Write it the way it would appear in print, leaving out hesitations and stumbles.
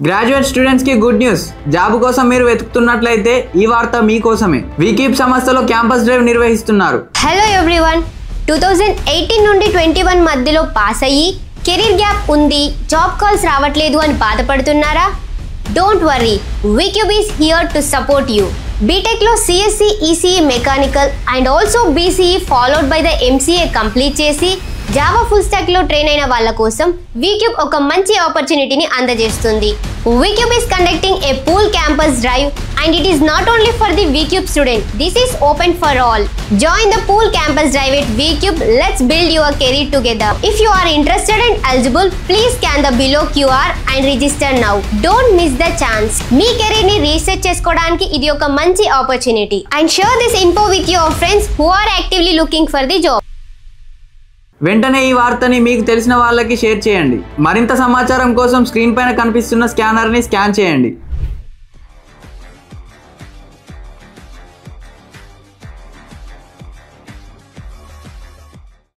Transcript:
Graduate students కి good news. Job కోసం మీరు వెతుకుతున్నట్లయితే ఈ వార్త మీకోసమే. వీకీప్ సంస్థలో క్యాంపస్ డ్రైవ్ నిర్వహిస్తున్నారు. హలో ఎవ్రీవన్, 2018 నుండి 21 మధ్యలో పాస్ అయ్యి కెరీర్ గ్యాప్ ఉంది, జాబ్ కాల్స్ రావట్లేదు అని బాధపడుతున్నారా? Don't worry, VCube is here to support you. బీటెక్లో CSC, ECE mechanical and also BCE followed by the MCA complete చేసి జావా ఫుల్ స్టాక్లో ట్రైన్ అయిన వాళ్ళ కోసం వీక్యూబ్ ఒక మంచి ఆపర్చునిటీని అందజేస్తుంది. VCube is conducting A pool campus drive and it is not only for the VCube student. This is open for all. Join the pool campus drive at VCube. Let's build your career together. If you are interested and eligible, please scan the below QR and register now. Don't miss the chance. Me career ని research చేసుకోవడానికి ఇది ఒక మంచి opportunity. And share this info with your friends who are actively looking for the job. వెంటనే ఈ వార్తని మీకు తెలిసిన వాళ్ళకి షేర్ చేయండి. మరింత సమాచారం కోసం స్క్రీన్ పైన కనిపిస్తున్న స్కానర్ని స్కాన్ చేయండి.